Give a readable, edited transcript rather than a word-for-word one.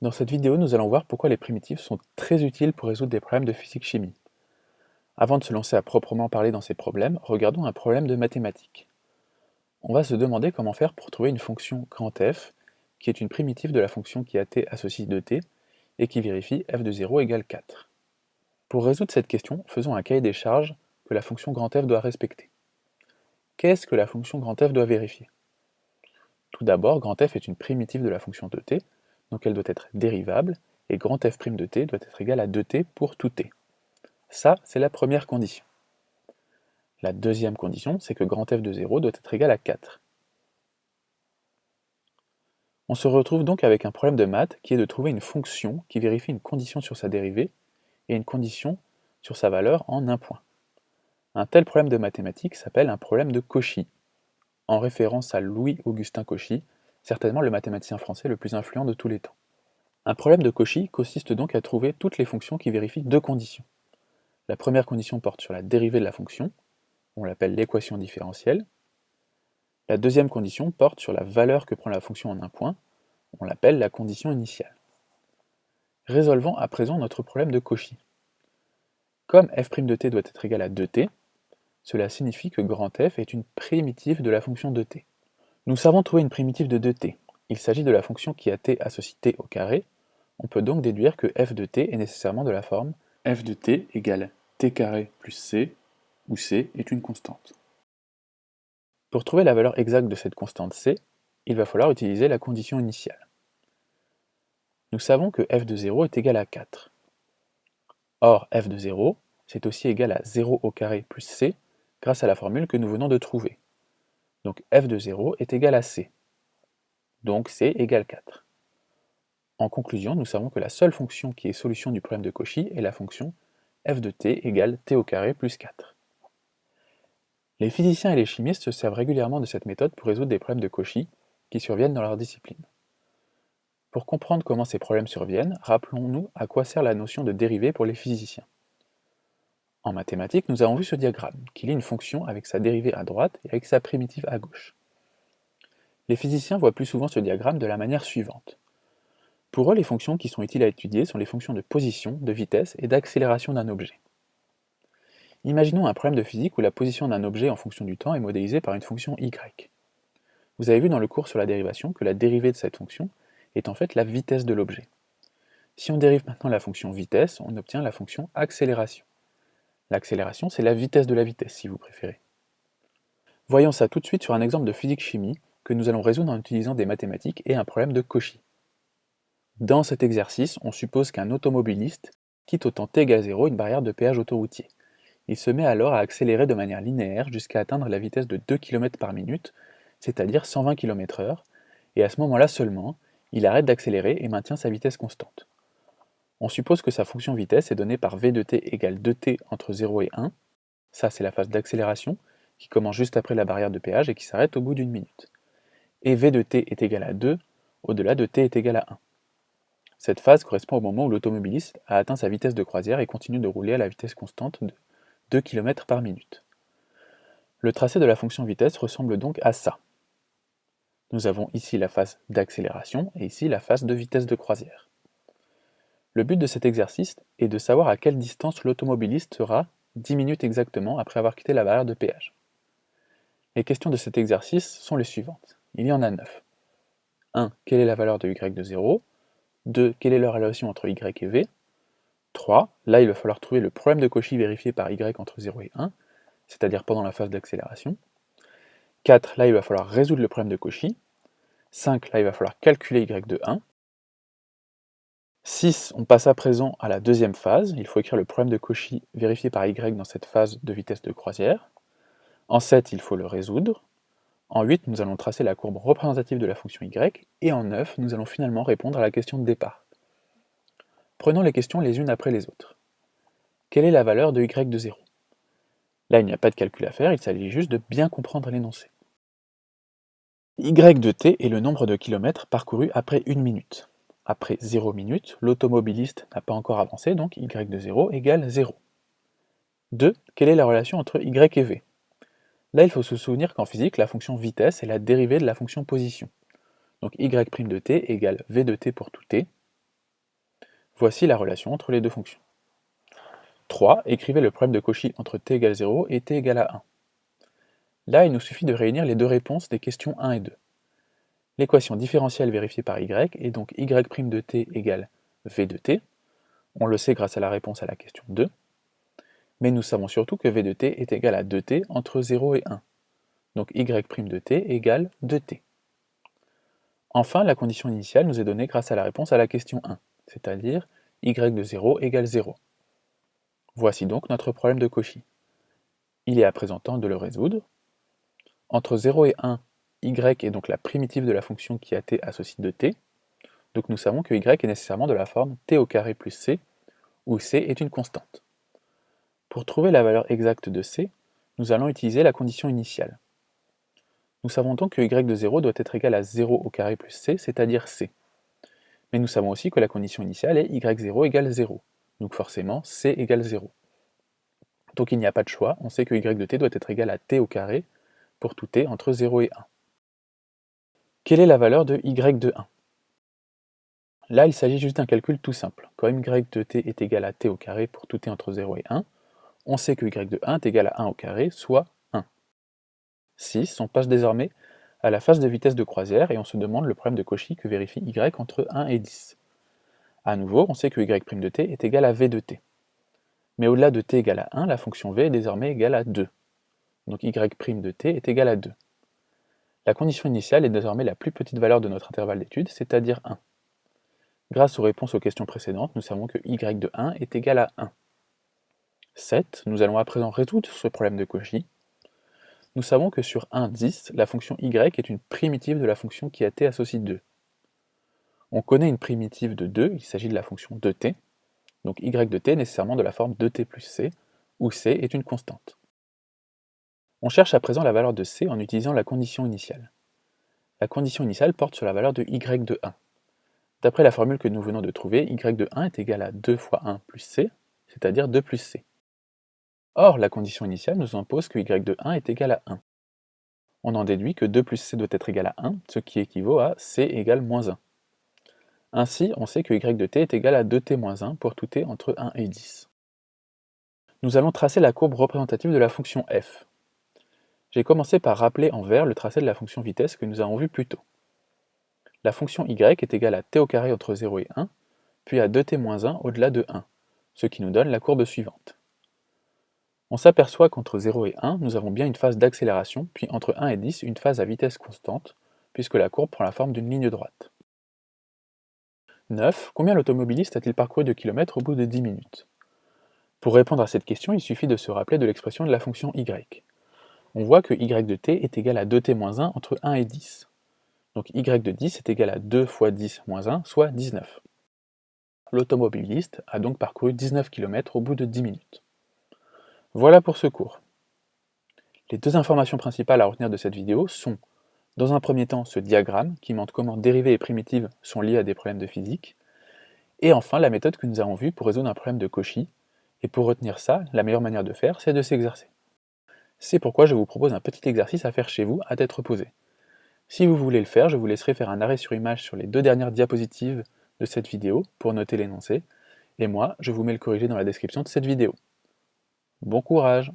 Dans cette vidéo, nous allons voir pourquoi les primitives sont très utiles pour résoudre des problèmes de physique-chimie. Avant de se lancer à proprement parler dans ces problèmes, regardons un problème de mathématiques. On va se demander comment faire pour trouver une fonction grand F, qui est une primitive de la fonction qui a t associe 2t, et qui vérifie f de 0 égale 4. Pour résoudre cette question, faisons un cahier des charges que la fonction grand F doit respecter. Qu'est-ce que la fonction grand F doit vérifier? Tout d'abord, grand F est une primitive de la fonction 2t, donc elle doit être dérivable, et grand f' de t doit être égal à 2t pour tout t. Ça, c'est la première condition. La deuxième condition, c'est que grand f de 0 doit être égal à 4. On se retrouve donc avec un problème de maths qui est de trouver une fonction qui vérifie une condition sur sa dérivée et une condition sur sa valeur en un point. Un tel problème de mathématiques s'appelle un problème de Cauchy, en référence à Louis-Augustin Cauchy, certainement le mathématicien français le plus influent de tous les temps. Un problème de Cauchy consiste donc à trouver toutes les fonctions qui vérifient deux conditions. La première condition porte sur la dérivée de la fonction, on l'appelle l'équation différentielle. La deuxième condition porte sur la valeur que prend la fonction en un point, on l'appelle la condition initiale. Résolvons à présent notre problème de Cauchy. Comme f' de t doit être égal à 2t, cela signifie que grand F est une primitive de la fonction de t. Nous savons trouver une primitive de 2t. Il s'agit de la fonction qui a t associe t au carré. On peut donc déduire que f de t est nécessairement de la forme f de t égale t carré plus c, où c est une constante. Pour trouver la valeur exacte de cette constante c, il va falloir utiliser la condition initiale. Nous savons que f de 0 est égal à 4. Or, f de 0, c'est aussi égal à 0 au carré plus c, grâce à la formule que nous venons de trouver. Donc f de 0 est égal à c. Donc c égale 4. En conclusion, nous savons que la seule fonction qui est solution du problème de Cauchy est la fonction f de t égale t au carré plus 4. Les physiciens et les chimistes se servent régulièrement de cette méthode pour résoudre des problèmes de Cauchy qui surviennent dans leur discipline. Pour comprendre comment ces problèmes surviennent, rappelons-nous à quoi sert la notion de dérivée pour les physiciens. En mathématiques, nous avons vu ce diagramme, qui lie une fonction avec sa dérivée à droite et avec sa primitive à gauche. Les physiciens voient plus souvent ce diagramme de la manière suivante. Pour eux, les fonctions qui sont utiles à étudier sont les fonctions de position, de vitesse et d'accélération d'un objet. Imaginons un problème de physique où la position d'un objet en fonction du temps est modélisée par une fonction y. Vous avez vu dans le cours sur la dérivation que la dérivée de cette fonction est en fait la vitesse de l'objet. Si on dérive maintenant la fonction vitesse, on obtient la fonction accélération. L'accélération, c'est la vitesse de la vitesse, si vous préférez. Voyons ça tout de suite sur un exemple de physique-chimie que nous allons résoudre en utilisant des mathématiques et un problème de Cauchy. Dans cet exercice, on suppose qu'un automobiliste quitte au temps t égale 0 une barrière de péage autoroutier. Il se met alors à accélérer de manière linéaire jusqu'à atteindre la vitesse de 2 km par minute, c'est-à-dire 120 km/h, et à ce moment-là seulement, il arrête d'accélérer et maintient sa vitesse constante. On suppose que sa fonction vitesse est donnée par v de t égale 2t entre 0 et 1, ça c'est la phase d'accélération, qui commence juste après la barrière de péage et qui s'arrête au bout d'une minute. Et v de t est égal à 2, au-delà de t est égal à 1. Cette phase correspond au moment où l'automobiliste a atteint sa vitesse de croisière et continue de rouler à la vitesse constante de 2 km par minute. Le tracé de la fonction vitesse ressemble donc à ça. Nous avons ici la phase d'accélération et ici la phase de vitesse de croisière. Le but de cet exercice est de savoir à quelle distance l'automobiliste sera 10 minutes exactement après avoir quitté la barrière de péage. Les questions de cet exercice sont les suivantes. Il y en a 9. 1. Quelle est la valeur de y de 0 ? 2. Quelle est la relation entre y et v ? 3. Là, il va falloir trouver le problème de Cauchy vérifié par y entre 0 et 1, c'est-à-dire pendant la phase d'accélération. 4. Là, il va falloir résoudre le problème de Cauchy. 5. Là, il va falloir calculer y de 1. 6. On passe à présent à la deuxième phase. Il faut écrire le problème de Cauchy vérifié par y dans cette phase de vitesse de croisière. En 7, il faut le résoudre. En 8, nous allons tracer la courbe représentative de la fonction y. Et en 9, nous allons finalement répondre à la question de départ. Prenons les questions les unes après les autres. Quelle est la valeur de y de 0 ? Là, il n'y a pas de calcul à faire, il s'agit juste de bien comprendre l'énoncé. Y de t est le nombre de kilomètres parcourus après 1 minute. Après 0 minutes, l'automobiliste n'a pas encore avancé, donc y de 0 égale 0. 2. Quelle est la relation entre y et v ? Là, il faut se souvenir qu'en physique, la fonction vitesse est la dérivée de la fonction position. Donc y' de t égale v de t pour tout t. Voici la relation entre les deux fonctions. 3. Écrivez le problème de Cauchy entre t égale 0 et t égale à 1. Là, il nous suffit de réunir les deux réponses des questions 1 et 2. L'équation différentielle vérifiée par y est donc y' de t égale v de t. On le sait grâce à la réponse à la question 2. Mais nous savons surtout que v de t est égal à 2t entre 0 et 1. Donc y' de t égale 2t. Enfin, la condition initiale nous est donnée grâce à la réponse à la question 1, c'est-à-dire y de 0 égale 0. Voici donc notre problème de Cauchy. Il est à présent temps de le résoudre. Entre 0 et 1, y est donc la primitive de la fonction qui a t associe de t. Donc nous savons que y est nécessairement de la forme t au carré plus c, où c est une constante. Pour trouver la valeur exacte de c, nous allons utiliser la condition initiale. Nous savons donc que y de 0 doit être égal à 0 au carré plus c, c'est-à-dire c. Mais nous savons aussi que la condition initiale est y0 égale 0, donc forcément c égale 0. Donc il n'y a pas de choix, on sait que y de t doit être égal à t au carré pour tout t entre 0 et 1. Quelle est la valeur de y de 1? Là, il s'agit juste d'un calcul tout simple. Comme y de t est égal à t au carré pour tout t entre 0 et 1, on sait que y de 1 est égal à 1 au carré, soit 1. 6. On passe désormais à la phase de vitesse de croisière et on se demande le problème de Cauchy que vérifie y entre 1 et 10. A nouveau, on sait que y' de t est égal à v de t. Mais au-delà de t égale à 1, la fonction v est désormais égale à 2. Donc y' de t est égal à 2. La condition initiale est désormais la plus petite valeur de notre intervalle d'étude, c'est-à-dire 1. Grâce aux réponses aux questions précédentes, nous savons que y de 1 est égal à 1. 7. Nous allons à présent résoudre ce problème de Cauchy. Nous savons que sur 1, 10, la fonction y est une primitive de la fonction qui a t associe 2. On connaît une primitive de 2, il s'agit de la fonction 2t, donc y de t est nécessairement de la forme 2t plus c, où c est une constante. On cherche à présent la valeur de c en utilisant la condition initiale. La condition initiale porte sur la valeur de y de 1. D'après la formule que nous venons de trouver, y de 1 est égal à 2 fois 1 plus c, c'est-à-dire 2 plus c. Or, la condition initiale nous impose que y de 1 est égal à 1. On en déduit que 2 plus c doit être égal à 1, ce qui équivaut à c égale moins 1. Ainsi, on sait que y de t est égal à 2t moins 1 pour tout t entre 1 et 10. Nous allons tracer la courbe représentative de la fonction f. J'ai commencé par rappeler en vert le tracé de la fonction vitesse que nous avons vu plus tôt. La fonction y est égale à t au carré entre 0 et 1, puis à 2t moins 1 au-delà de 1, ce qui nous donne la courbe suivante. On s'aperçoit qu'entre 0 et 1, nous avons bien une phase d'accélération, puis entre 1 et 10, une phase à vitesse constante, puisque la courbe prend la forme d'une ligne droite. 9. Combien l'automobiliste a-t-il parcouru de kilomètres au bout de 10 minutes? Pour répondre à cette question, il suffit de se rappeler de l'expression de la fonction y. On voit que y de t est égal à 2t moins 1 entre 1 et 10. Donc y de 10 est égal à 2 fois 10 moins 1, soit 19. L'automobiliste a donc parcouru 19 km au bout de 10 minutes. Voilà pour ce cours. Les deux informations principales à retenir de cette vidéo sont, dans un premier temps, ce diagramme qui montre comment dérivées et primitives sont liées à des problèmes de physique, et enfin la méthode que nous avons vue pour résoudre un problème de Cauchy, et pour retenir ça, la meilleure manière de faire, c'est de s'exercer. C'est pourquoi je vous propose un petit exercice à faire chez vous, à tête reposée. Si vous voulez le faire, je vous laisserai faire un arrêt sur image sur les deux dernières diapositives de cette vidéo pour noter l'énoncé, et moi, je vous mets le corrigé dans la description de cette vidéo. Bon courage!